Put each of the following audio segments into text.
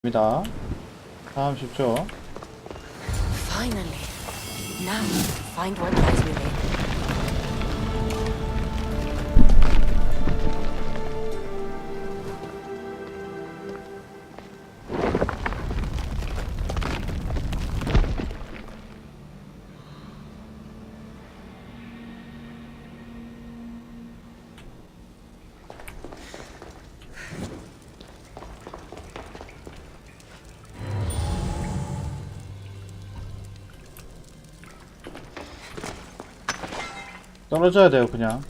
입니다. 다음 쉽죠? Finally. Now, find what lies within. 떨어져야 돼요, 그냥.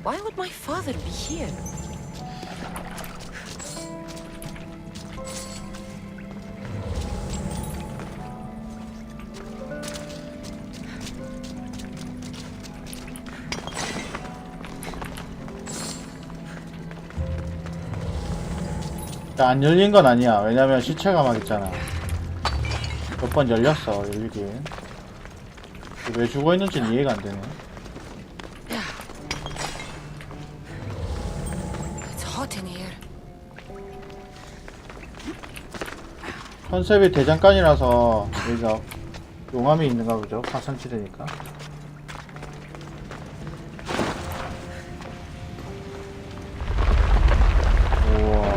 Why would my father be here? 안 열린 건 아니야. 왜냐면 시체가 막 있잖아. 몇 번 열렸어, 열리긴. 왜 죽어 있는지는 이해가 안 되네. It's hot in here. 컨셉이 대장간이라서 여기가 용암이 있는가 보죠. 화산지대니까. 우와.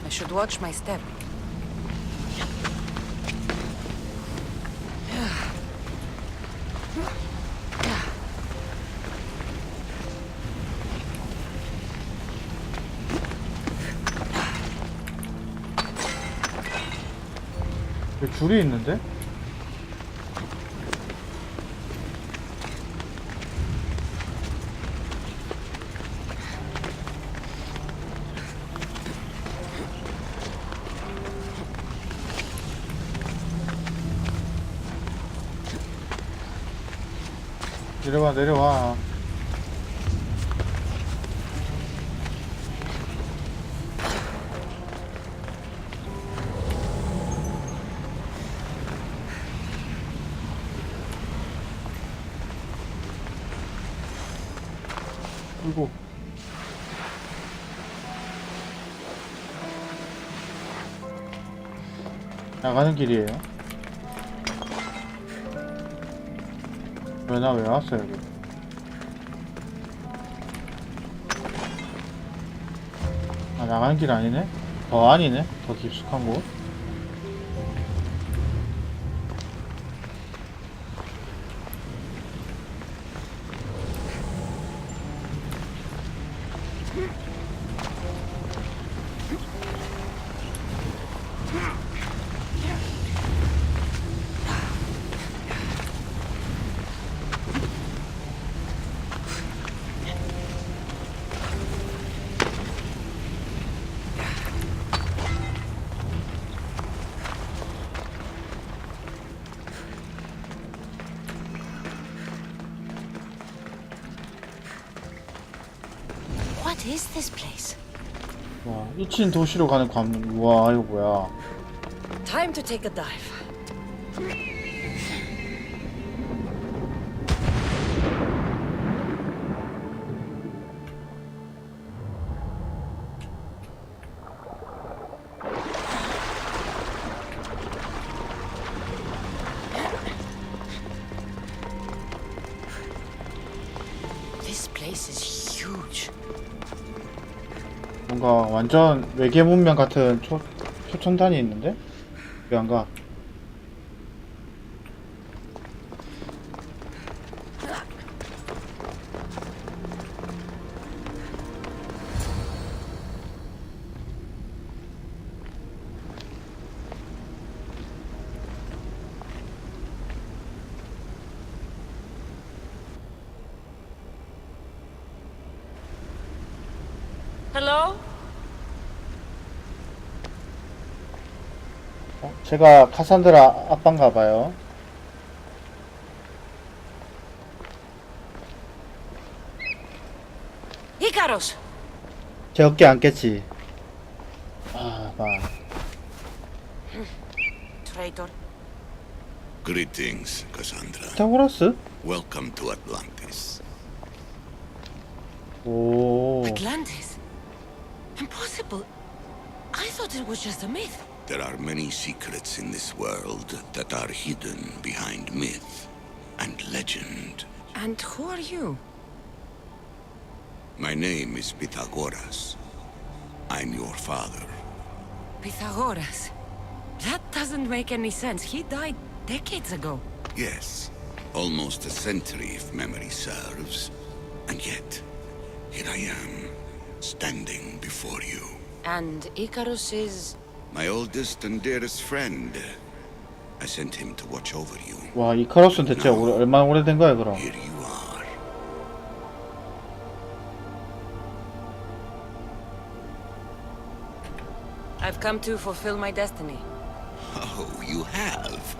I should watch my step. 여기 줄이 있는데? 내려와, 내려와. 아이고. 나가는 길이에요. 왜 나 왜 왔어 여기? 아, 나가는 길 아니네? 더 아니네? 더 깊숙한 곳? What is this place? 와, 2층 도시로 가는 관문. 우와, 이거 뭐야? Time to take a dive. This place is huge. 뭔가 완전 외계 문명 같은 표천단이 있는데? 왜 안 가? Hello? 제가 카산드라 아빠인가봐요. Icarus! 제 어깨 안겠지. 아, 봐. Traitor. Greetings, Cassandra. 피타고라스? Welcome to Atlantis. 오. Atlantis? Impossible. I thought it was just a myth. There are many secrets in this world that are hidden behind myth and legend. And who are you? My name is Pythagoras. I'm your father. Pythagoras. That doesn't make any sense. He died decades ago. Yes, almost a century if memory serves. And yet, here I am, standing before you. And Icarus is... My oldest and dearest friend. I sent him to watch over you. 와, 이카로스는 대체 얼마나 오래된 거야, 그럼? Here you are. I've come to fulfill my destiny. Oh, you have?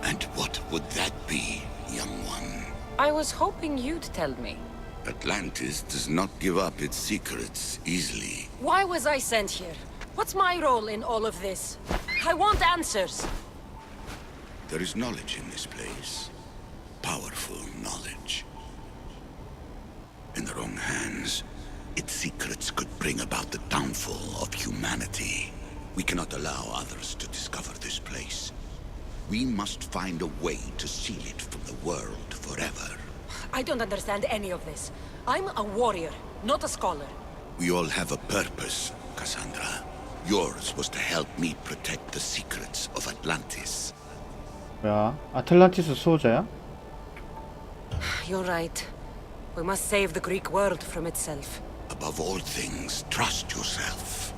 And what would that be, young one? I was hoping you'd tell me. Atlantis does not give up its secrets easily. Why was I sent here? What's my role in all of this? I want answers. There is knowledge in this place. Powerful knowledge. In the wrong hands, its secrets could bring about the downfall of humanity. We cannot allow others to discover this place. We must find a way to seal it from the world forever. I don't understand any of this. I'm a warrior, not a scholar. We all have a purpose, Cassandra. Yours was to help me protect the secrets of Atlantis. 뭐야? 아틀란티스 수호자야? You're right. We must save the Greek world from itself. Above all things, trust yourself.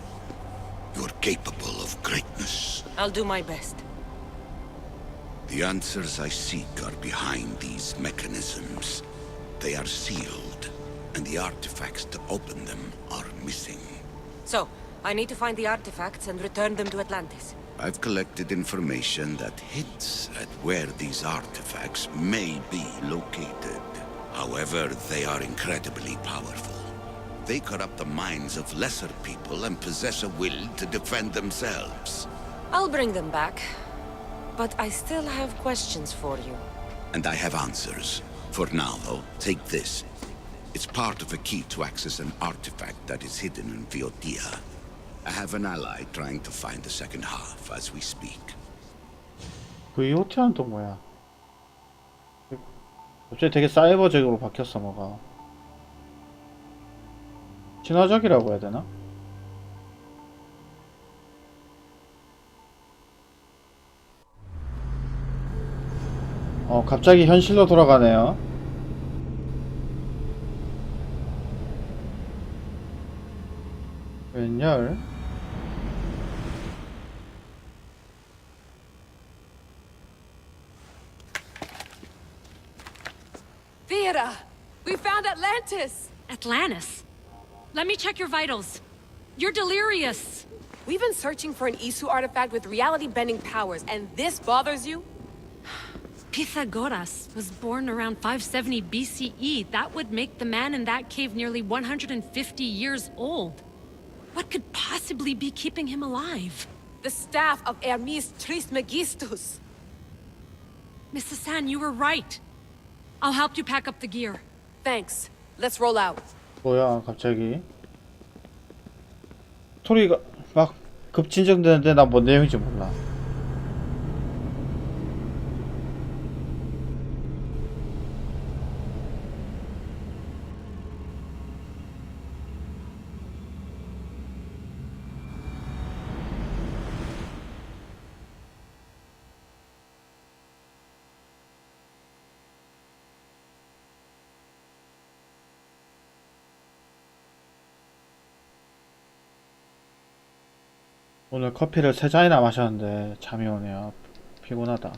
You're capable of greatness. I'll do my best. The answers I seek are behind these mechanisms. They are sealed, and the artifacts to open them are missing. So, I need to find the artifacts and return them to Atlantis. I've collected information that hints at where these artifacts may be located. However, they are incredibly powerful. They corrupt the minds of lesser people and possess a will to defend themselves. I'll bring them back. But I still have questions for you. And I have answers. For now, though, take this. It's part of a key to access an artifact that is hidden in Viotia. I have an ally trying to find the second half as we speak. VOT는 또 뭐야? 갑자기 되게 사이버적으로 바뀌었어, 뭐가. 친화적이라고 해야 되나? 갑자기 현실로 돌아가네요. 웬열? Theata! We found Atlantis! Atlantis? Let me check your vitals. You're delirious. We've been searching for an Isu artifact with reality-bending powers, and this bothers you? Pythagoras was born around 570 BCE. That would make the man in that cave nearly 150 years old. What could possibly be keeping him alive? The staff of Hermes Trismegistus. Mrs. San, you were right. I'll help you pack up the gear. Thanks. Let's roll out. 뭐야, 갑자기? 스토리가 막 급진전되는데 나 뭔 내용인지 몰라. 오늘 커피를 3잔이나 마셨는데 잠이 오네요. 피곤하다.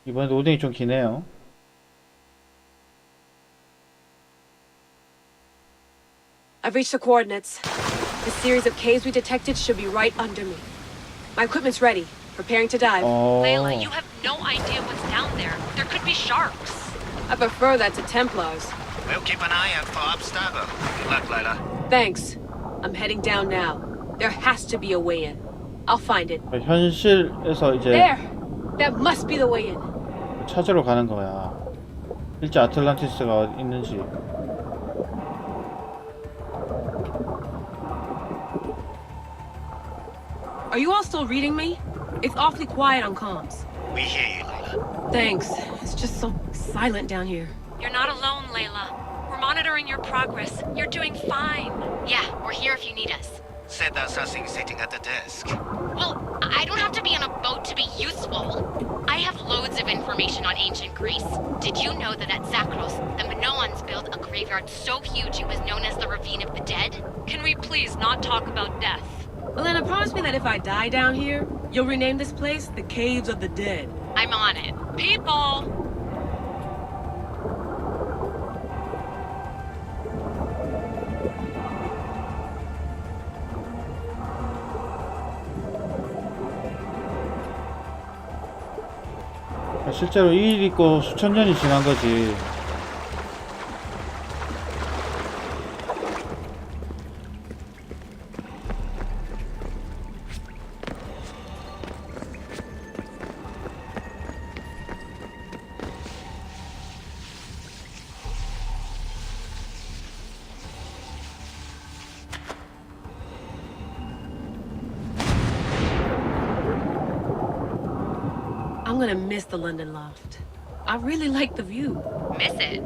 이번에 로딩이 좀 기네요. I've reached the coordinates. The series of caves we detected should be right under me. My equipment's ready. Preparing to dive. Layla, 어. you have no idea what's down there. There could be sharks. I prefer that to Templars. We'll keep an eye out for Abstergo. Good luck, Layla. Thanks. I'm heading down now. There has to be a way in. I'll find it. 현실에서 이제 There! That must be the way in. 찾으러 가는 거야. 실제 아틀란티스가 있는지. Are you all still reading me? It's awfully quiet on comms. We hear you, Layla. Thanks. It's just so silent down here. You're not alone, Layla. We're monitoring your progress. You're doing fine. Yeah, we're here if you need us. Said that assassin sitting at the desk. Well, I don't have to be on a boat to be useful. I have loads of information on ancient Greece. Did you know that at Zakros, the Minoans built a graveyard so huge it was known as the Ravine of the Dead? Can we please not talk about death? Well, then promise me that if I die down here, you'll rename this place the Caves of the Dead. I'm on it. People! 실제로 이 일 있고 수천 년이 지난 거지. I'm gonna miss the London loft. I really like the view. Miss it?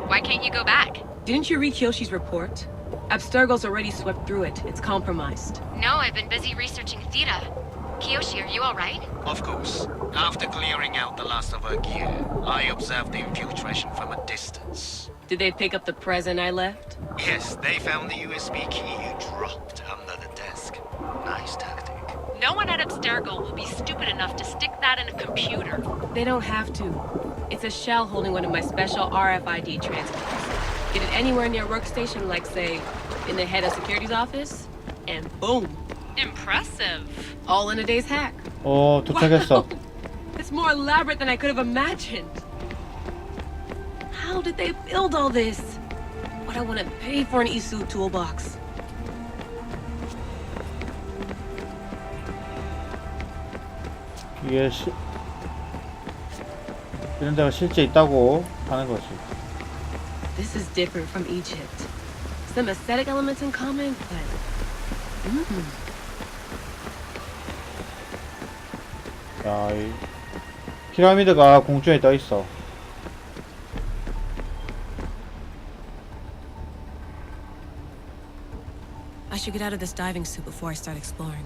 Why can't you go back? Didn't you read Kyoshi's report? Abstergo's already swept through it. It's compromised. No, I've been busy researching Theta. Kiyoshi, are you alright? Of course. After clearing out the last of her gear, I observed the infiltration from a distance. Did they pick up the present I left? Yes, they found the USB key you dropped under the desk. Nice tactic. No one at Abstergo will be stupid enough to stick that in a computer. They don't have to. It's a shell holding one of my special RFID transmitters. Get it anywhere near a workstation, like, say, in the head of security's office, and boom. Impressive. All in a day's hack. 오, 도착했어. Wow. It's more elaborate than I could have imagined. How did they build all this? What I want to pay for an Isu toolbox. 이게 이런 데가 실제 있다고 하는 거지. This is different from Egypt. Some aesthetic elements in common, but... 야, 이 피라미드가 공중에 떠 있어. I should get out of this diving suit before I start exploring.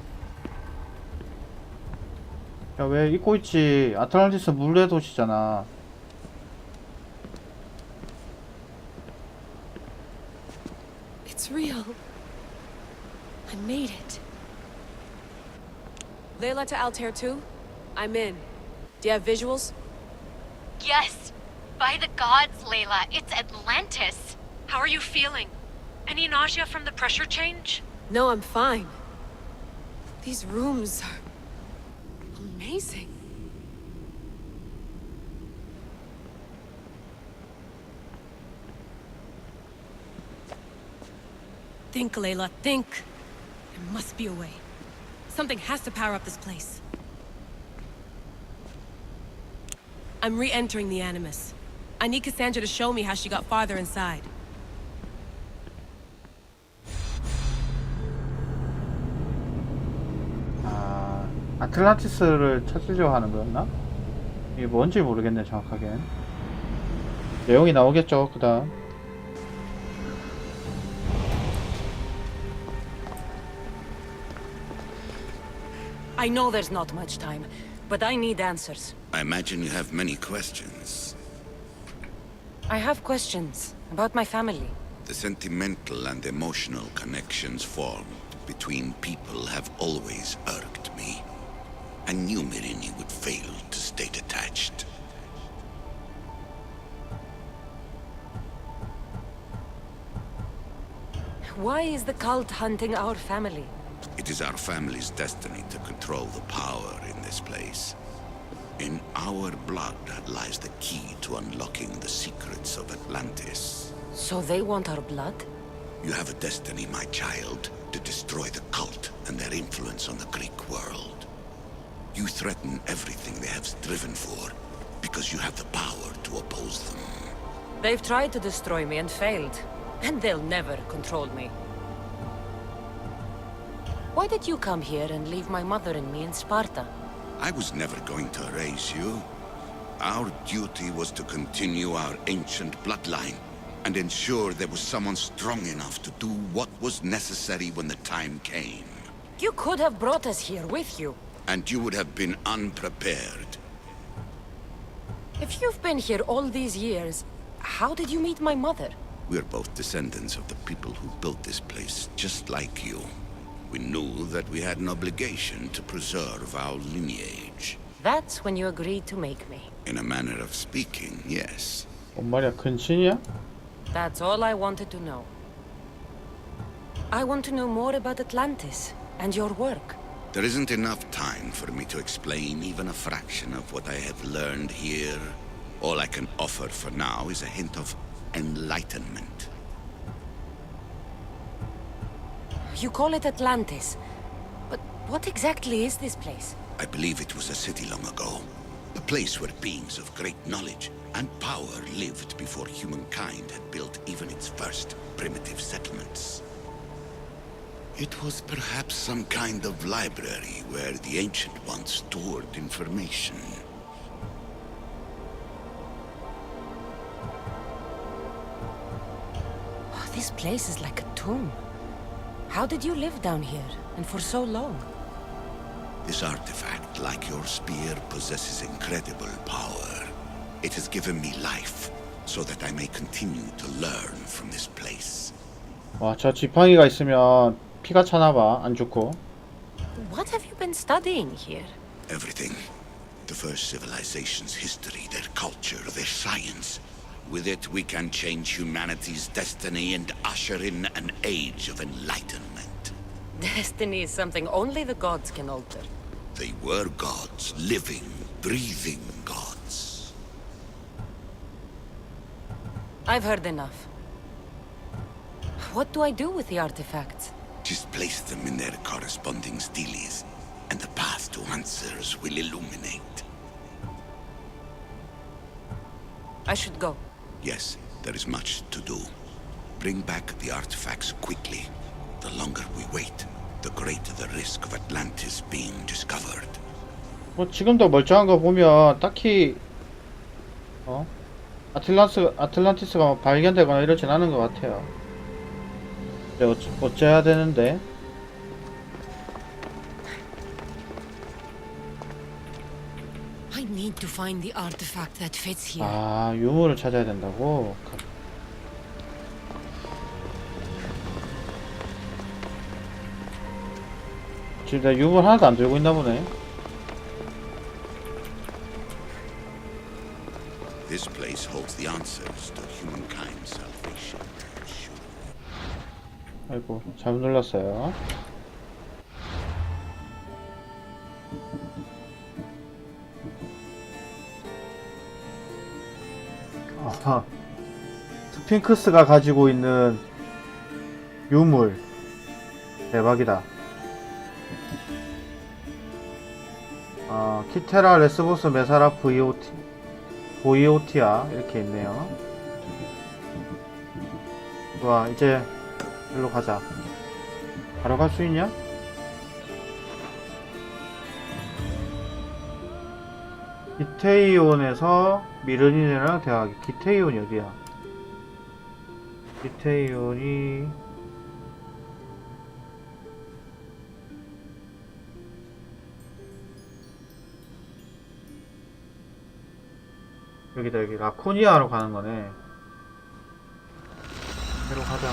야, 왜 입고 있지? 아틀란티스 물의 도시잖아. It's real. I made it. Layla to Altair 2? I'm in. Do you have visuals? Yes! By the gods, Layla, it's Atlantis! How are you feeling? Any nausea from the pressure change? No, I'm fine. These rooms are... amazing. Think, Layla, think. There must be a way. Something has to power up this place. I'm re-entering the Animus. I need Cassandra to show me how she got farther inside. 아, 아틀란티스를 찾으려고 하는 거였나? 이게 뭔지 모르겠네, 정확하게. 내용이 나오겠죠, 그 다음. I know there's not much time, but I need answers. I imagine you have many questions. I have questions about my family. The sentimental and emotional connections formed between people have always irked me. I knew Mirini would fail to stay detached. Why is the cult hunting our family? It is our family's destiny to control the power in this place. In our blood lies the key to unlocking the secrets of Atlantis. So they want our blood? You have a destiny, my child, to destroy the cult and their influence on the Greek world. You threaten everything they have striven for because you have the power to oppose them. They've tried to destroy me and failed. And they'll never control me. Why did you come here and leave my mother and me in Sparta? I was never going to erase you. Our duty was to continue our ancient bloodline and ensure there was someone strong enough to do what was necessary when the time came. You could have brought us here with you. And you would have been unprepared. If you've been here all these years, how did you meet my mother? We're both descendants of the people who built this place, just like you. We knew that we had an obligation to preserve our lineage. That's when you agreed to make me. In a manner of speaking, yes. 뭔 말이야, 근친이야? That's all I wanted to know. I want to know more about Atlantis and your work. There isn't enough time for me to explain even a fraction of what I have learned here. All I can offer for now is a hint of enlightenment. You call it Atlantis, but what exactly is this place? I believe it was a city long ago. A place where beings of great knowledge and power lived before humankind had built even its first primitive settlements. It was perhaps some kind of library where the Ancient Ones stored information. Oh, this place is like a tomb. How did you live down here, and for so long? This artifact, like your spear, possesses incredible power. It has given me life, so that I may continue to learn from this place. 와, 저 지팡이가 있으면 피가 차나봐. 안 죽고. What have you been studying here? Everything. The first civilization's history, their culture, their science. With it, we can change humanity's destiny and usher in an age of enlightenment. Destiny is something only the gods can alter. They were gods, living, breathing gods. I've heard enough. What do I do with the artifacts? Just place them in their corresponding steles, and the path to answers will illuminate. I should go. Yes, there is much to do. Bring back the artifacts quickly. The longer we wait, the greater the risk of Atlantis being discovered. 뭐 지금도 멀쩡한 거 보면 딱히 아틀란티스가 발견되거나 이러진 않은 것 같아요. 어째야 되는데? I need to find the artifact that fits here. 아, 유물을 찾아야 된다고? 지금 내가 유물 하나도 안 들고 있나 보네. This place holds the answers to humankind's salvation. 아이고, 잘못 눌렀어요. 아하, 스핑크스가 가지고 있는 유물 대박이다. 키테라, 레스보스, 메사라, 보이오티아 이렇게 있네요. 좋아, 이제 일로 가자. 바로 갈 수 있냐? 기테이온에서 미르니네랑 대화하기. 기테이온이 어디야? 기테이온이 여기다. 여기 라코니아로 가는 거네. 여기로 가자.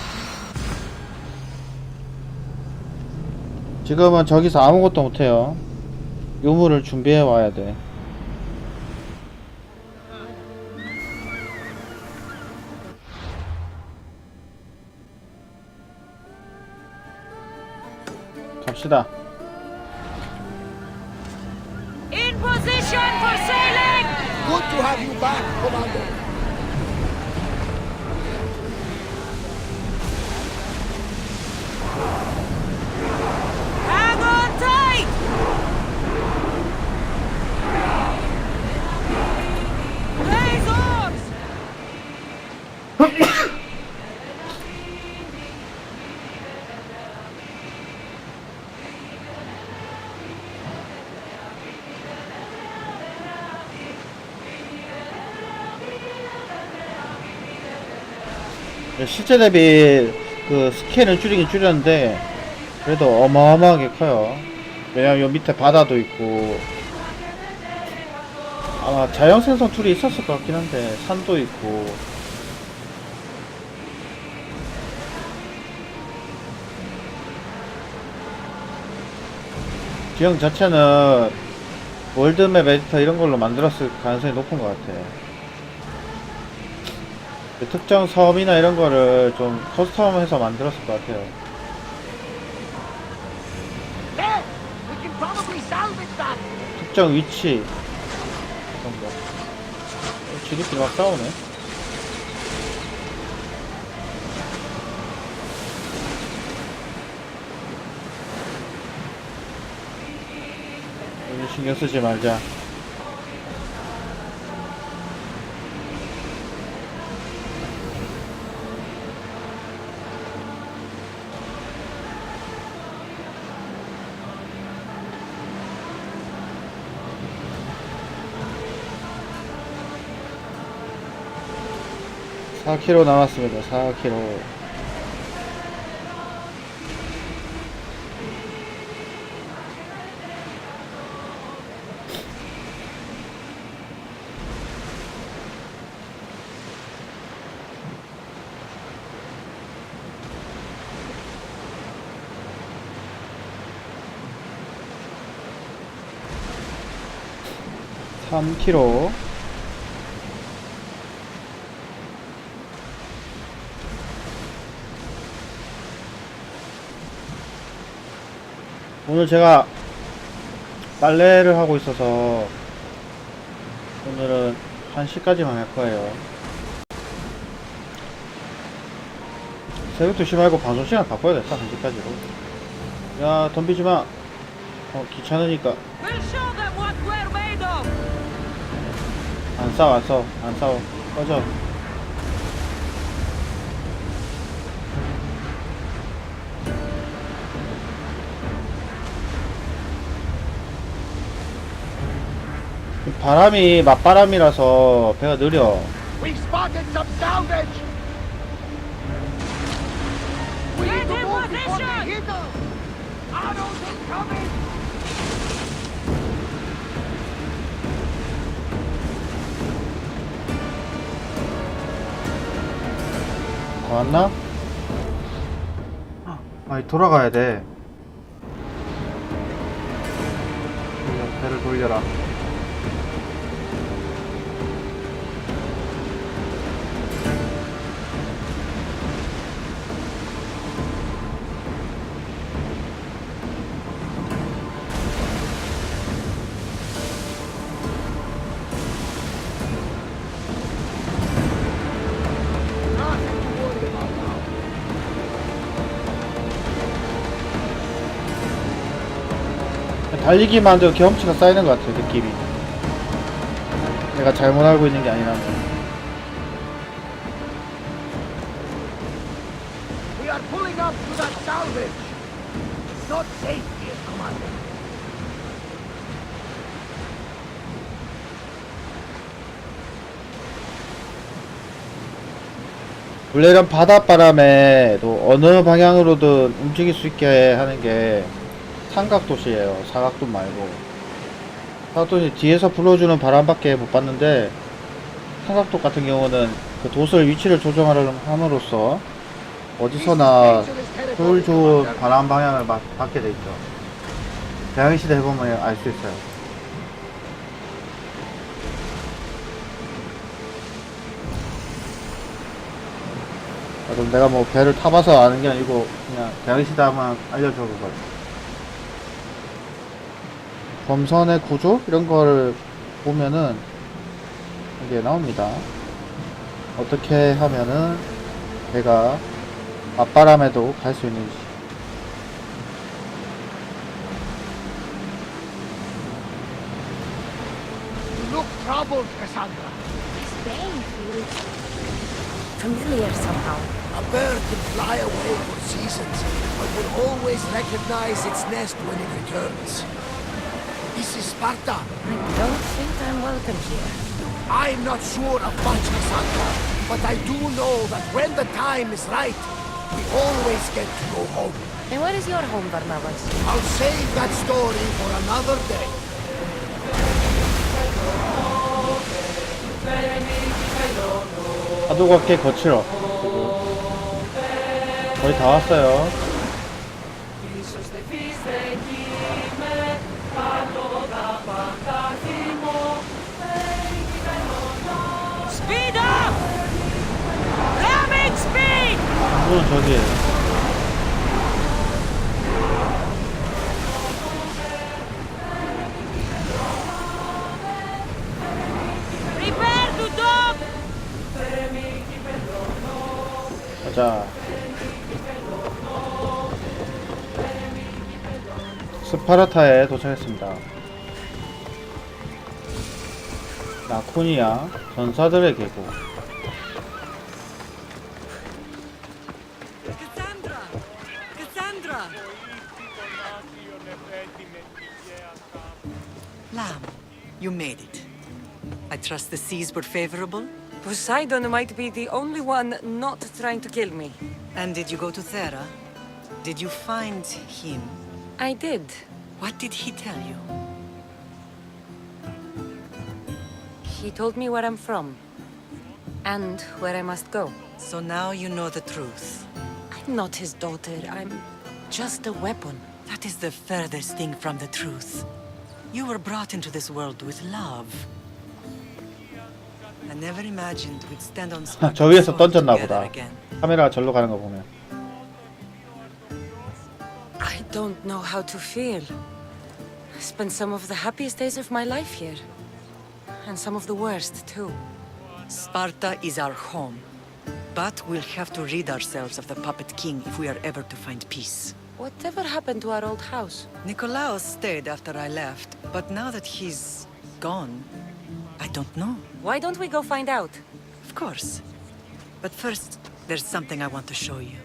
지금은 저기서 아무것도 못해요. 유물을 준비해 와야 돼. 갑시다. In position for sailing! Good to have you back, Commander. Hang on tight! Raise oars! 실제 대비 그 스케일은 줄이긴 줄였는데 그래도 어마어마하게 커요. 왜냐면 요 밑에 바다도 있고 아마 자연생성 툴이 있었을 것 같긴 한데 산도 있고 지형 자체는 월드맵 에디터 이런 걸로 만들었을 가능성이 높은 것 같아요. 특정 섬이나 이런 거를 좀 커스텀해서 만들었을 것 같아요. There! We can probably salvage that! 특정 위치 정도. 지들끼리 막 싸우네. 여기 신경 쓰지 말자. (4km) 남았습니다. 4km. (3km) 오늘 제가 빨래를 하고 있어서 오늘은 1시까지만 할 거예요. 새벽 2시 말고 방송 시간 바꿔야겠다. 1시까지로. 야 덤비지마. 귀찮으니까. We'll show them what we're made of! 안 싸워 안 싸워 꺼져. 바람이 맞바람이라서 배가 느려. We've spotted some salvage! We Get need to in move before position! they hit us! Arrows incoming! 다 왔나? 아니 돌아가야 돼. 배를 돌려라. Nothing to worry about now. 달리기만 해도 경험치가 쌓이는 것 같아요, 느낌이. 내가 잘못 알고 있는 게 아니라면. We are pulling up to that salvage! Not safe here, Commander. 원래 이런 바닷바람에도 어느 방향으로든 움직일 수 있게 하는 게 삼각도시예요. 사각도 말고. 사각도시 뒤에서 불어주는 바람밖에 못 봤는데 삼각도 같은 경우는 그 돛을 위치를 조정함으로써 어디서나 효율 좋은 바람 방향을 받게 돼 있죠. 대항해시대 해보면 알 수 있어요. 그럼 내가 뭐 배를 타봐서 아는 게 아니고 그냥 대항해시대 하면 알려줘 그걸. 범선의 구조 이런 걸 보면은 이게 나옵니다. 어떻게 하면은 배가 맞바람에도 갈 수 있는지. You look troubled, Cassandra. His bane feels familiar somehow. A bird can fly away for seasons, but will always recognize its nest when it returns. This is Sparta. I don't think I'm welcome here. I'm not sure of much, Cassandra, but I do know that when the time is right, we always get to go home. And where is your home, Barnabas? I'll save that story for another day. 파도각계 거칠어. 거의 다 왔어요. Speed up! Ramming speed! 이건 저기에요. Prepare to dock! 가자. 스파르타에 도착했습니다. 라코니아 전사들의 계곡. Cassandra! Cassandra! Lamb, you made it. I trust the seas were favorable? Poseidon might be the only one not trying to kill me. And did you go to Thera? Did you find him? I did. What did he tell you? He told me where I'm from. And where I must go. So now you know the truth. I'm not his daughter. I'm just a weapon. That is the furthest thing from the truth. You were brought into this world with love. I never imagined we'd stand on 저 위에서 Spartan's 던졌나 together 보다. again. 카메라가 절로 가는 거 보면. I don't know how to feel. I spent some of the happiest days of my life here. And some of the worst, too. Sparta is our home. But we'll have to rid ourselves of the Puppet King if we are ever to find peace. Whatever happened to our old house? Nikolaos stayed after I left, but now that he's gone, I don't know. Why don't we go find out? Of course. But first, there's something I want to show you.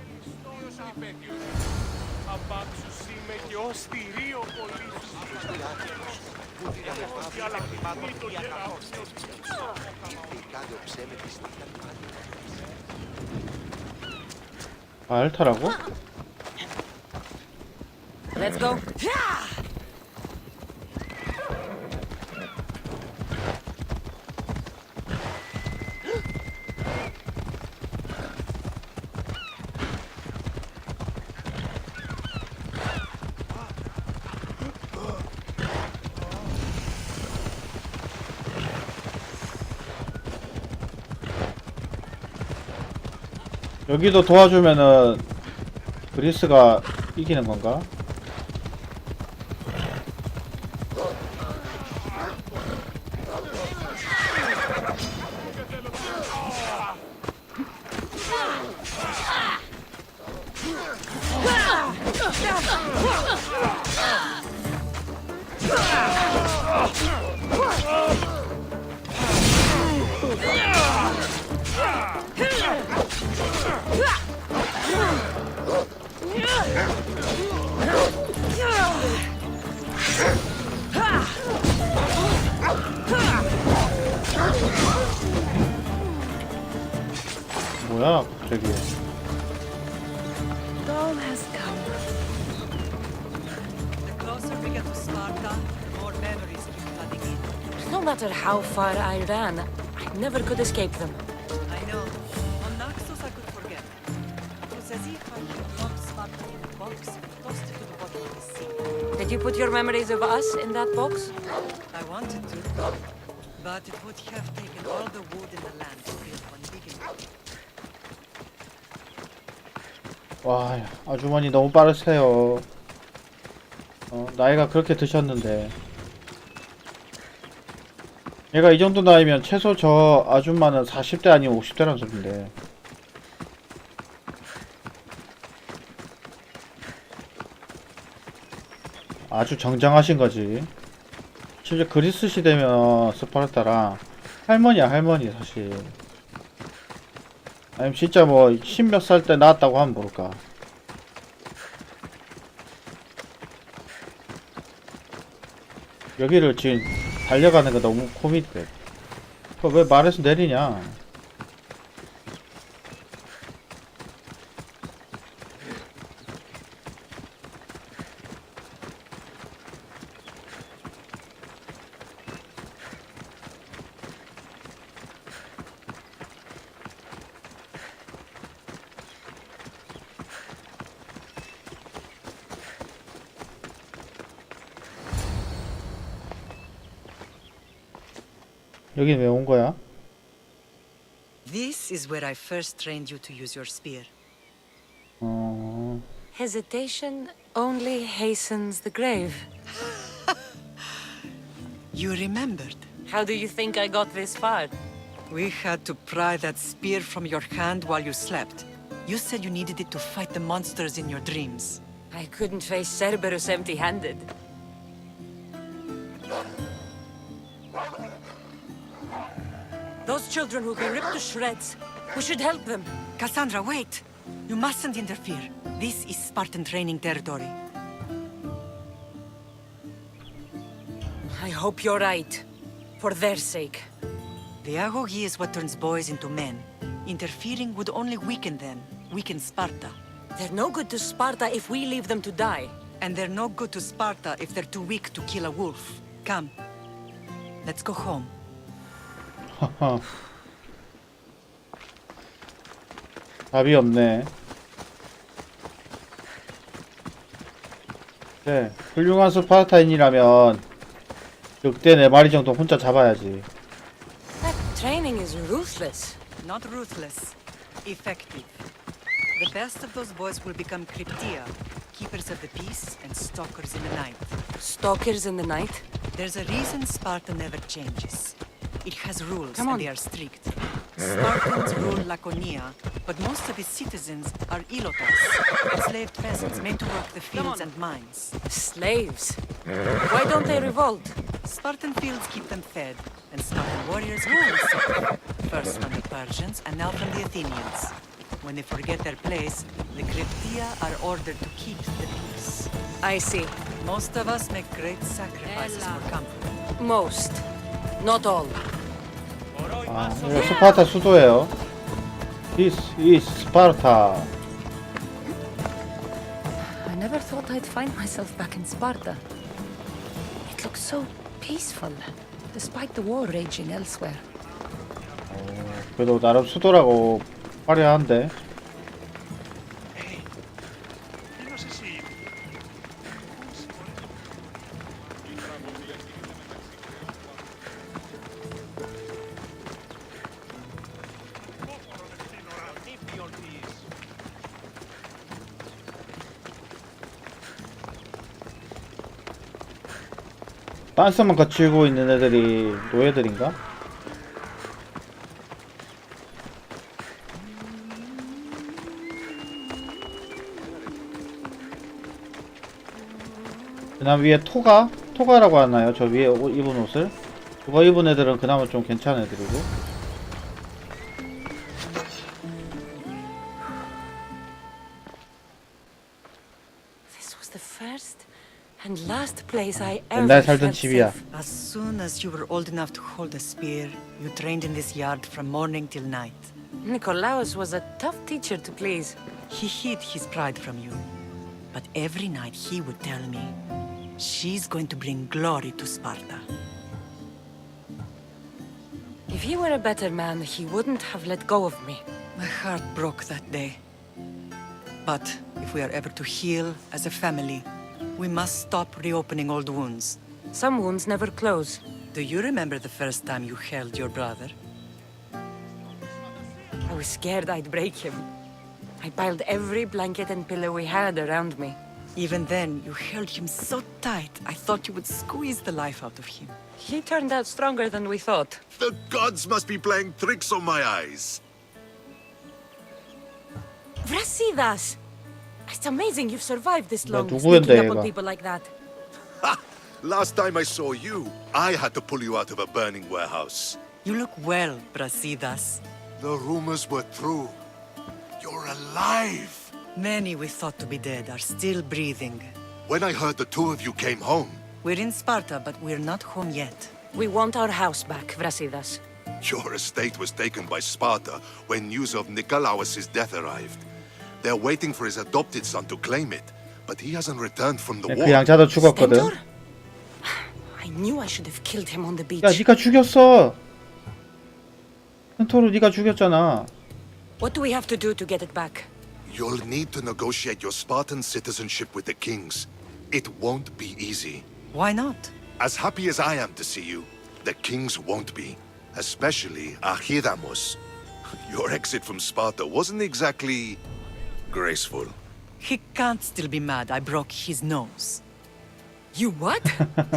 알타라고? Let's go. 여기도 도와주면은 그리스가 이기는 건가? 뭐야 갑자기. Dawn has come. The closer we get to Sparta, the more memories keep flooding in. No matter how far I ran, I never could escape them. I know. On Naxos I could forget. It was as if I had locked Sparta in a box and tossed it to the bottom of the sea. Did you put your memories of us in that box? I wanted to, but it would have taken all the wood in the land to build one big enough. 와 아주머니 너무 빠르세요. 나이가 그렇게 드셨는데 얘가 이 정도 나이면 최소 저 아줌마는 40대 아니면 50대란 소린데. 아주 정장하신 거지. 심지어 그리스 시대면 스파르타랑 할머니야, 할머니, 사실. 아니면 진짜 뭐, 십몇 살 때 나왔다고 하면 모를까. 여기를 지금 달려가는 거 너무 코믹해. 그거 왜 말에서 내리냐? 여긴 왜 온 거야? This is where I first trained you to use your spear. Hesitation only hastens the grave. You remembered. How do you think I got this far? We had to pry that spear from your hand while you slept. You said you needed it to fight the monsters in your dreams. I couldn't face Cerberus empty-handed. Those children will be ripped to shreds. We should help them. Cassandra, wait! You mustn't interfere. This is Spartan training territory. I hope you're right. For their sake. The agogi is what turns boys into men. Interfering would only weaken them, weaken Sparta. They're no good to Sparta if we leave them to die. And they're no good to Sparta if they're too weak to kill a wolf. Come. Let's go home. 하하. 답이 없네. 네, 훌륭한 스파르타인이라면 늑대 4마리 정도 혼자 잡아야지. That training is ruthless. Not ruthless. Effective. The best of those boys will become Cryptia, keepers of the peace and stalkers in the night. Stalkers in the night? There's a reason Sparta never changes. It has rules, Come on. and they are strict. Spartans rule Laconia, but most of its citizens are ilotas, enslaved peasants made to work the fields and mines. Slaves. Why don't they revolt? Spartan fields keep them fed, and Spartan warriors keep them safe. First from the Persians, and now from the Athenians. When they forget their place, the Cryptia are ordered to keep the peace. I see. Most of us make great sacrifices for comfort. Most. Not all. 아, 이거 스파르타 수도예요. This is Sparta. I never thought I'd find myself back in Sparta. It looks so peaceful, despite the war raging elsewhere. 그래도 나름 수도라고 화려한데. 빤스만 거치고 있는 애들이 노예들인가? 그다음 위에 토가라고 하나요? 저 위에 입은 옷을? 그거 입은 애들은 그나마 좀 괜찮은 애들이고. This was the first and last place I ever 옛날 살던 felt 집이야. safe. As soon as you were old enough to hold a spear, you trained in this yard from morning till night. Nicolaus was a tough teacher to please. He hid his pride from you. But every night he would tell me, she's going to bring glory to Sparta. If he were a better man, he wouldn't have let go of me. My heart broke that day. But if we are ever to heal as a family, we must stop reopening old wounds. Some wounds never close. Do you remember the first time you held your brother? I was scared I'd break him. I piled every blanket and pillow we had around me. Even then, you held him so tight, I thought you would squeeze the life out of him. He turned out stronger than we thought. The gods must be playing tricks on my eyes. Vrasidas! It's amazing you've survived this long, 누구였는데, sneaking up 얘가? on people like that. Ha! Last time I saw you, I had to pull you out of a burning warehouse. You look well, Brasidas. The rumors were true. You're alive! Many we thought to be dead are still breathing. When I heard the two of you came home, We're in Sparta, but we're not home yet. We want our house back, Vrasidas. your estate was taken by Sparta when news of Nikolaos' death arrived. They're waiting for his adopted son to claim it, but he hasn't returned from the 그 war. 양자도 죽었거든. Stentor? I knew I should have killed him on the beach. 야, 네가 죽였어. 켄토로 네가 죽였잖아. What do we have to do to get it back? You'll need to negotiate your Spartan citizenship with the kings. It won't be easy. Why not? As happy as I am to see you, the kings won't be. Especially Archidamos. Your exit from Sparta wasn't exactly graceful. He can't still be mad I broke his nose. You what?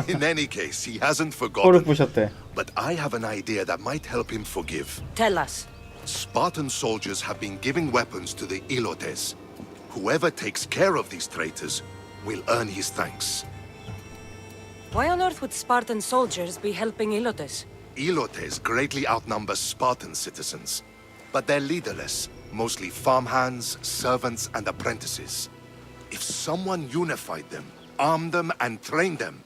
In any case, he hasn't 코를 forgotten. 부셨대. But I have an idea that might help him forgive. Tell us. Spartan soldiers have been giving weapons to the Ilotes. Whoever takes care of these traitors will earn his thanks. Why on earth would Spartan soldiers be helping Ilotes? Ilotes greatly outnumber Spartan citizens, but they're leaderless, mostly farmhands, servants, and apprentices. If someone unified them, armed them, and trained them,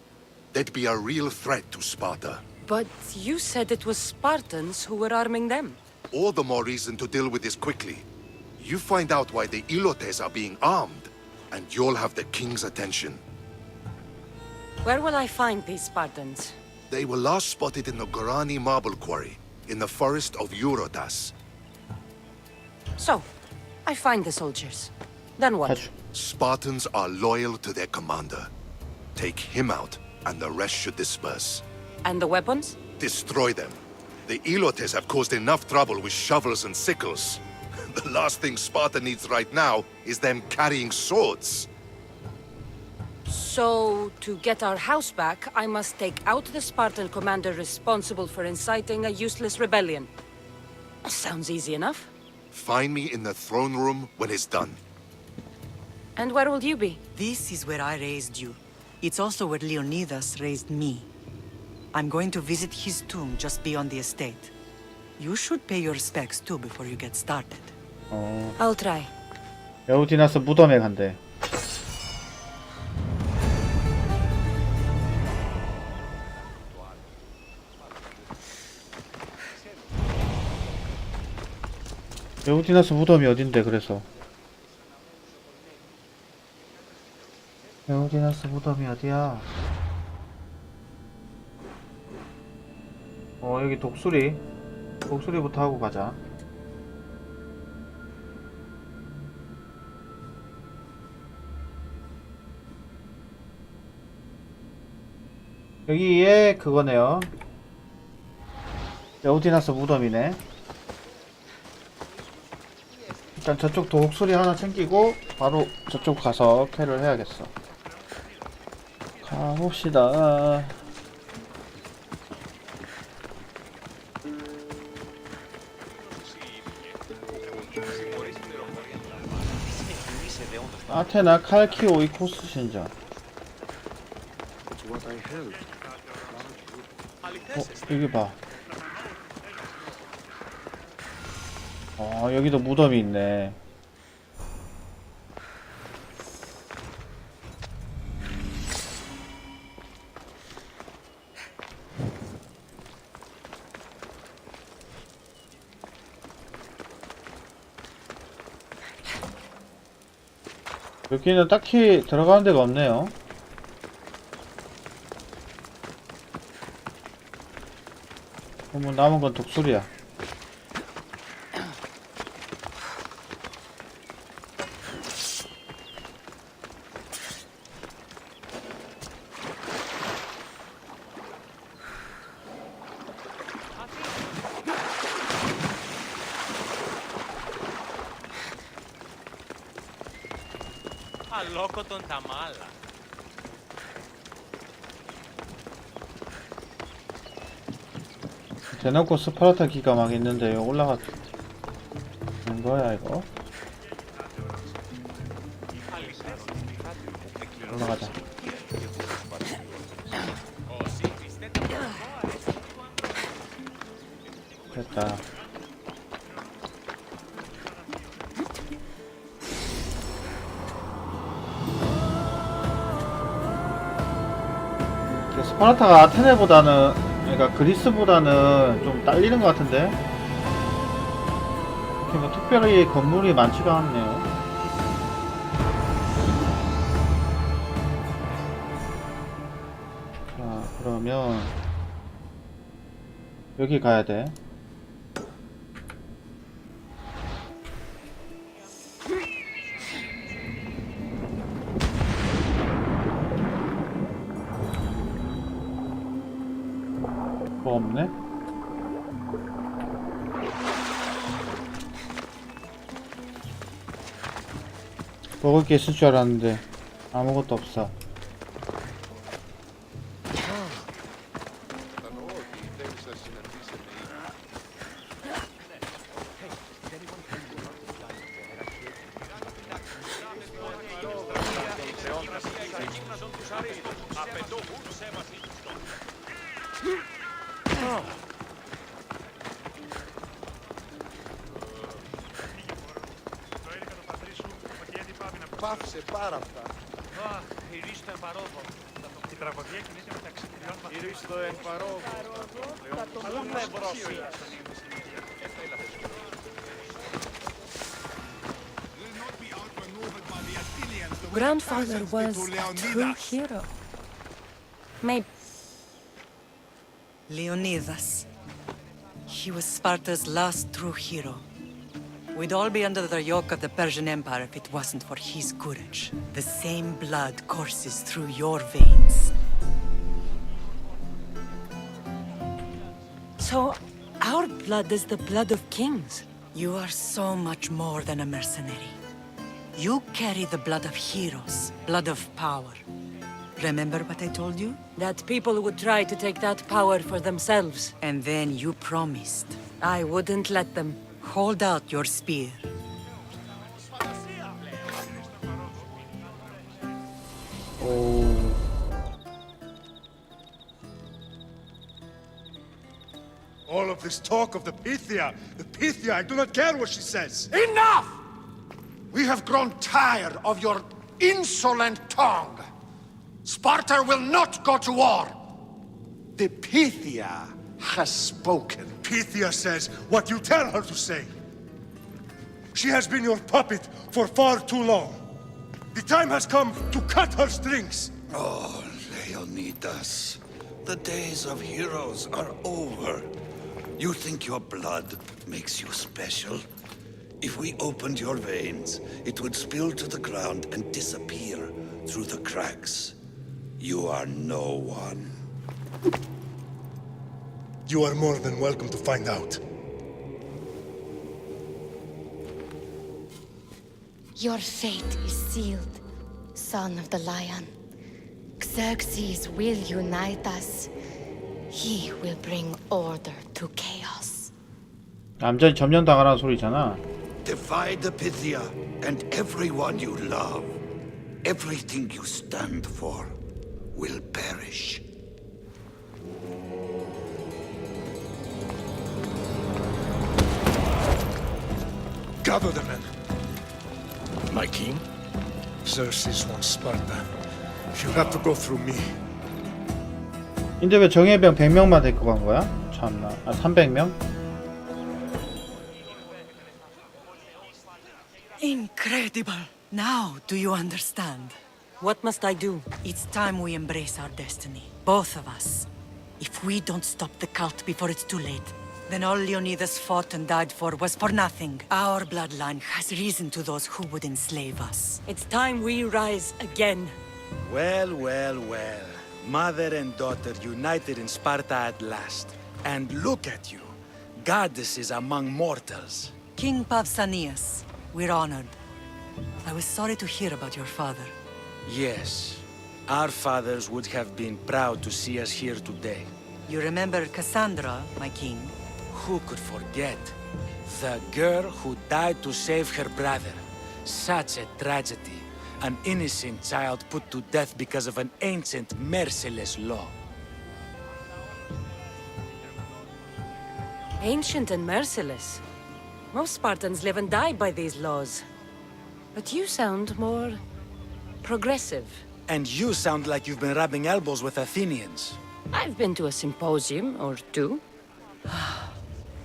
they'd be a real threat to Sparta. But you said it was Spartans who were arming them. All the more reason to deal with this quickly. You find out why the Ilotes are being armed, and you'll have the king's attention. Where will I find these Spartans? They were last spotted in the Gorani marble quarry, in the forest of Eurotas. So, I find the soldiers. Then what? 다 Spartans are loyal to their commander. Take him out, and the rest should disperse. And the weapons? Destroy them. The Ilotes have caused enough trouble with shovels and sickles. The last thing Sparta needs right now is them carrying swords. So, to get our house back, I must take out the Spartan commander responsible for inciting a useless rebellion. Sounds easy enough. Find me in the throne room when it's done. And where will you be? This is where I raised you. It's also where Leonidas raised me. I'm going to visit his tomb just beyond the estate. You should pay your respects too before you get started. I'll try. 에우디나스 무덤에 간대. 에우디나스 무덤이 어딘데 그래서. 에우디나스 무덤이 어디야? 여기 독수리부터 하고 가자. 여기에 그거네요. 에우디나스 무덤이네. 일단 저쪽 독수리 하나 챙기고 바로 저쪽 가서 캐를 해야겠어. 가봅시다. 아테나 칼키오이코스 신전. 여기 봐. 여기도 무덤이 있네. 여기는 딱히 들어가는 데가 없네요. 뭐 남은 건 독수리야. Aloko τον Tamala. 대놓고 스파르타 기가 막 있는데 이거 올라가는 거야 이거? 올라가자. 됐다. 스파르타가 아테네보다는, 그러니까 그리스보다는 좀 딸리는 것 같은데? 이렇게 뭐 특별히 건물이 많지가 않네요. 자, 그러면 여기 가야 돼. 뭐 없네? 먹을 게 있을 줄 알았는데 아무것도 없어. Πάυσε πάρα αυτά. Αχ, ηρίστο εμπαρόδο. Η τραγωδία κινείται μεταξύ τριών βαθμών. Ηρίστο εμπαρόδο. Αλλού θα εμπρώσει. Grandfather was a true hero. Maybe. Leonidas. He was Sparta's last true hero. We'd all be under the yoke of the Persian Empire if it wasn't for his courage. The same blood courses through your veins. So, our blood is the blood of kings. You are so much more than a mercenary. You carry the blood of heroes, blood of power. Remember what I told you? That people would try to take that power for themselves. And then you promised. I wouldn't let them. Hold out your spear. 오. All of this talk of the Pythia, I do not care what she says. Enough! We have grown tired of your insolent tongue. Sparta will not go to war. The Pythia has spoken. Pythia says what you tell her to say. She has been your puppet for far too long. The time has come to cut her strings. Oh, Leonidas, the days of heroes are over. You think your blood makes you special? If we opened your veins, it would spill to the ground and disappear through the cracks. You are no one. You are more than welcome to find out. Your fate is sealed, son of the lion. Xerxes will unite us. He will bring order to chaos. 남자는 점령당하라는 소리잖아. Divide the Pythia and everyone you love. Everything you stand for will perish. Gather the men. My king? Xerxes wants Sparta. You have to go through me. 근데 왜 정예병 100명만 데리고 간 거야? 참나. 아, 300명? Incredible! Now do you understand? What must I do? It's time we embrace our destiny. Both of us. If we don't stop the cult before it's too late, then all Leonidas fought and died for was for nothing. Our bloodline has risen to those who would enslave us. It's time we rise again. Well, well, well. Mother and daughter united in Sparta at last. And look at you. Goddesses among mortals. King Pausanias, we're honored. I was sorry to hear about your father. Yes. Our fathers would have been proud to see us here today. You remember Cassandra, my king? Who could forget? The girl who died to save her brother. Such a tragedy. An innocent child put to death because of an ancient, merciless law. Ancient and merciless. Most Spartans live and die by these laws. But you sound more progressive. And you sound like you've been rubbing elbows with Athenians. I've been to a symposium or two.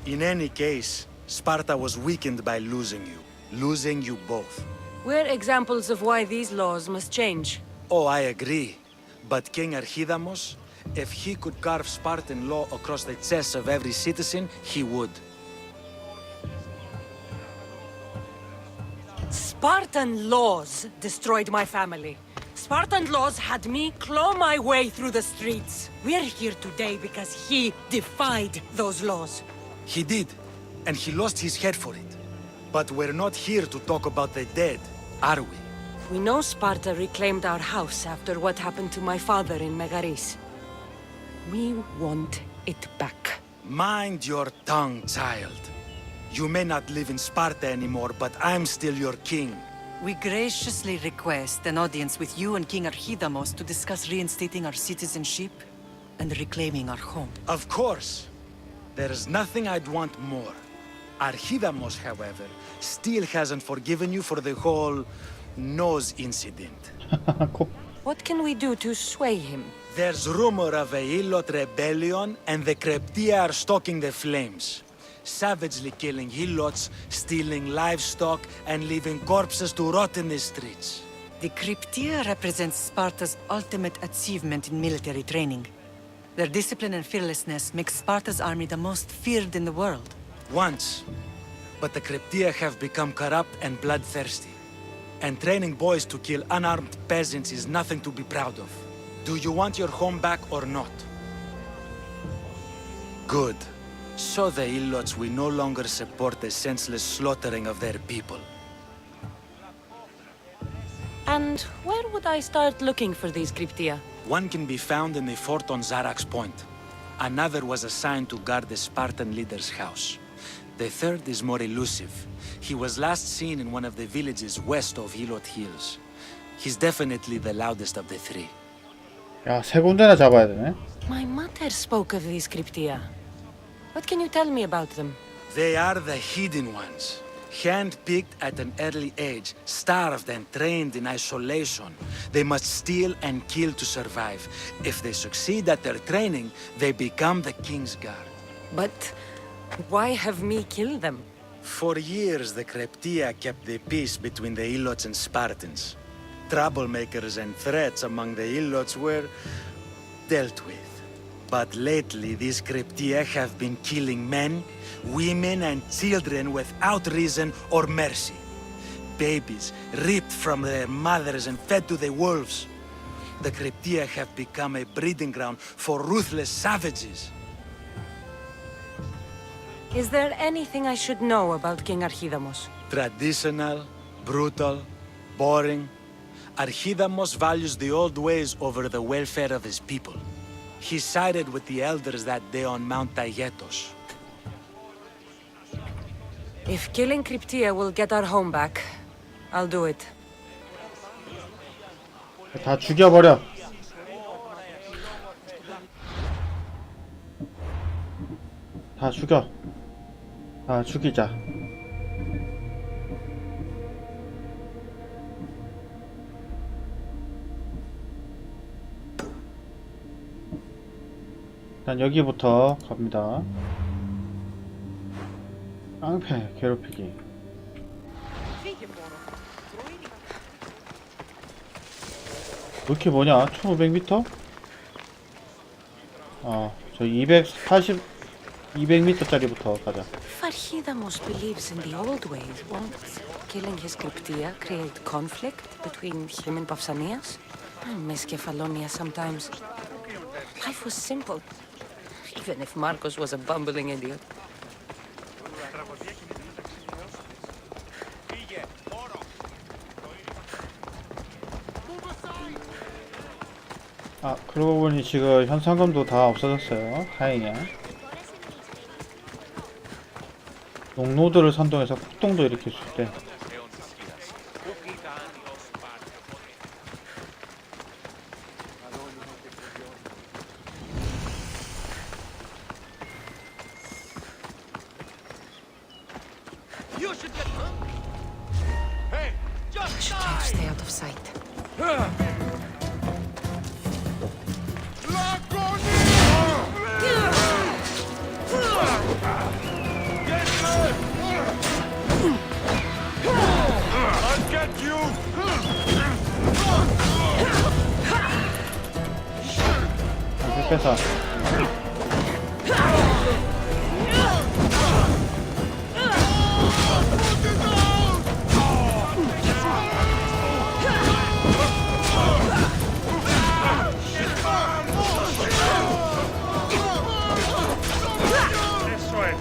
In any case, Sparta was weakened by losing you. Losing you both. We're examples of why these laws must change. Oh, I agree. But King Archidamos, if he could carve Spartan law across the chests of every citizen, he would. Spartan laws destroyed my family. Spartan laws had me claw my way through the streets. We're here today because he defied those laws. He did, and he lost his head for it. But we're not here to talk about the dead, are we? We know Sparta reclaimed our house after what happened to my father in Megaris. We want it back. Mind your tongue, child. You may not live in Sparta anymore, but I'm still your king. We graciously request an audience with you and King Archidamos to discuss reinstating our citizenship and reclaiming our home. Of course. There's nothing I'd want more. Archidamos, however, still hasn't forgiven you for the whole nose incident. What can we do to sway him? There's rumor of a Hilot rebellion, and the Kreptia are stalking the flames. Savagely killing Hilots, stealing livestock, and leaving corpses to rot in the streets. The Cryptia represents Sparta's ultimate achievement in military training. Their discipline and fearlessness make Sparta's army the most feared in the world. Once. But the Kreptia have become corrupt and bloodthirsty. And training boys to kill unarmed peasants is nothing to be proud of. Do you want your home back or not? Good. So the Ilots will no longer support the senseless slaughtering of their people. And where would I start looking for these Cryptia? One can be found in the fort on Zarax Point. Another was assigned to guard the Spartan leader's house. The third is more elusive. He was last seen in one of the villages west of Hilot Hills. He's definitely the loudest of the three. 야, 세 군데나 잡아야 되네. My mother spoke of these Cryptia. What can you tell me about them? They are the hidden ones. Hand-picked at an early age, starved and trained in isolation. They must steal and kill to survive. If they succeed at their training, they become the king's guard. But why have me kill them? For years, the Kreptia kept the peace between the Ilots and Spartans. Troublemakers and threats among the Ilots were dealt with. But lately, these Kreptia have been killing men, women, and children without reason or mercy. Babies ripped from their mothers and fed to the wolves. The Kreptia have become a breeding ground for ruthless savages. Is there anything I should know about King Archidamos? Traditional, brutal, boring. Archidamos values the old ways over the welfare of his people. He sided with the elders that day on Mount Taygetos. If killing Cryptia will get our home back, I'll do it. 다 죽여버려. 다 죽여. 다 죽이자. 일단 여기부터 갑니다. 깡패 괴롭히기. 왜 이렇게 뭐냐? 1500m? 저 200m짜리부터 가자. If Archidamos believes in the old ways, won't killing his Cryptia create conflict between him and Pausanias? I miss Kefalonia sometimes. Life was simple, even if Marcos was a bumbling idiot. 아, 그러고 보니 지금 현상금도 다 없어졌어요. 다행이야. 농노들을 선동해서 폭동도 일으킬 수 있대. Should try to stay out of sight. I'll get you! 뺏어. This way.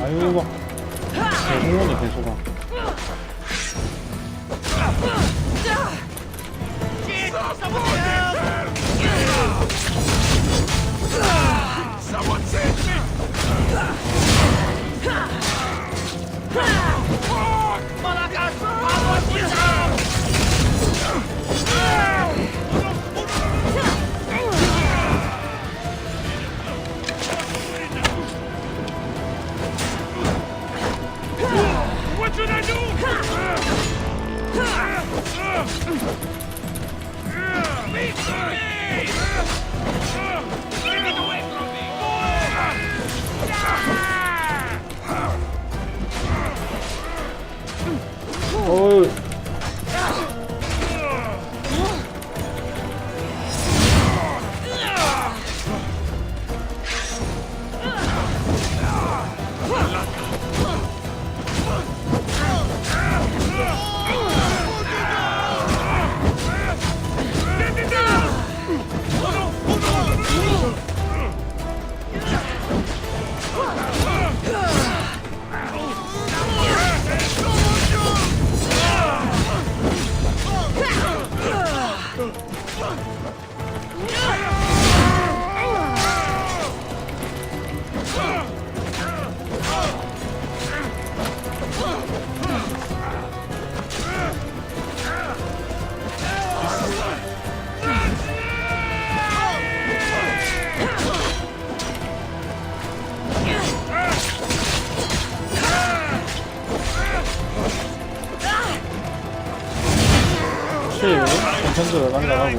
아유, 막. 배송원이 배송아. What should I do? Get it away from me! 어우. 전선도 날라가고.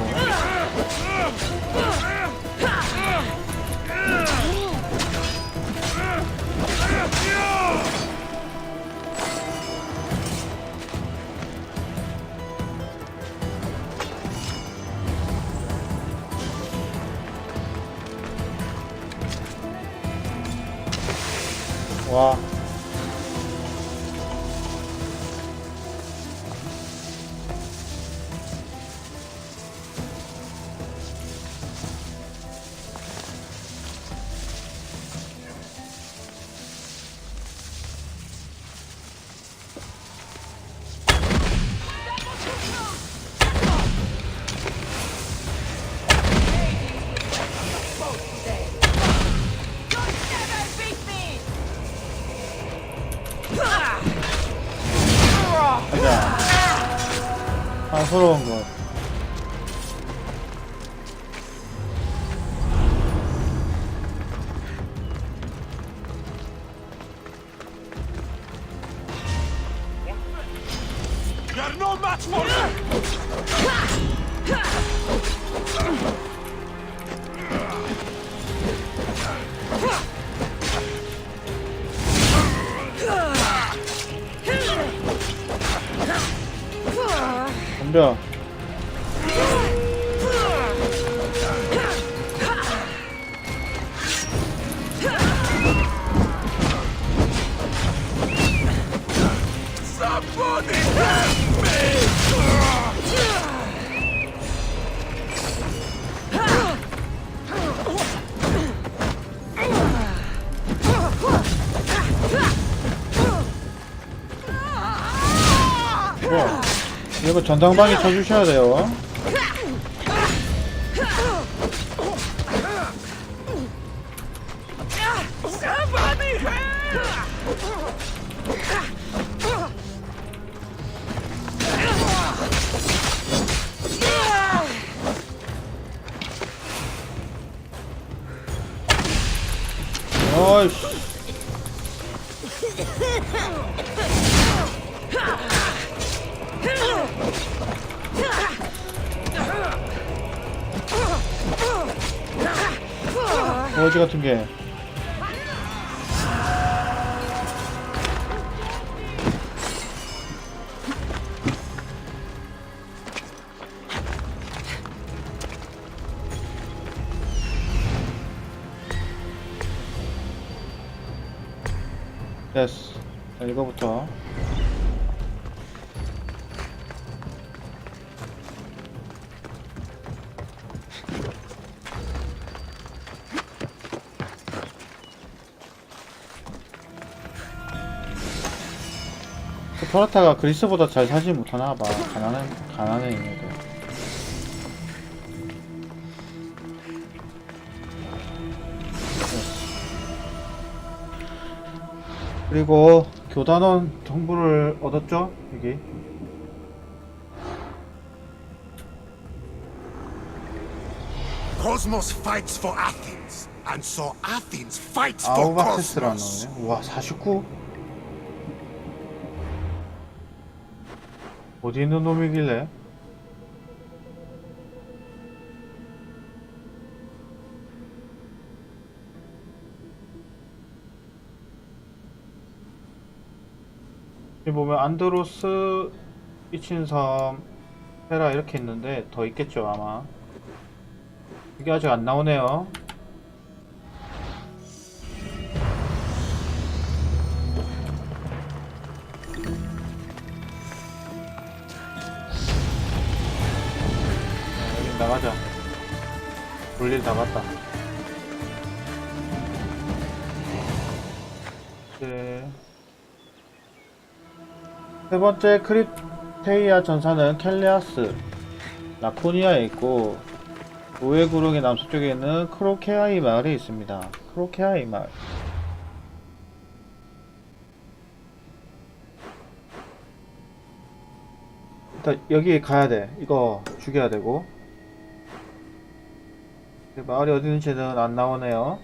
와. 가자. 안쓰러운 것. You're no match for me! 덤벼. Somebody help me! 이거 전당방위 쳐주셔야 돼요. 어이씨. 거지 같은 게. 됐어. 자, 이거부터. 스파르타가 그리스보다 잘 살지 못하나봐. 가난해 얘네들. 그리고 교단원 정보를 얻었죠? 여기. Cosmos fights for Athens, and so Athens fights for 아우바세스라는 Cosmos. 놈이네. 우와, 49? 어디 있는 놈이길래? 여기 보면 안드로스, 이친섬, 헤라 이렇게 있는데 더 있겠죠 아마. 이게 아직 안 나오네요. 여기 나가자. 볼일 다 봤다. 네. 세 번째 크립테이아 전사는 켈레아스, 라코니아에 있고, 우회 구릉의 남서쪽에 있는 크로케아이 마을에 있습니다. 크로케아이 마을. 일단 여기 가야 돼. 이거 죽여야 되고. 마을이 어디 있는지는 안 나오네요.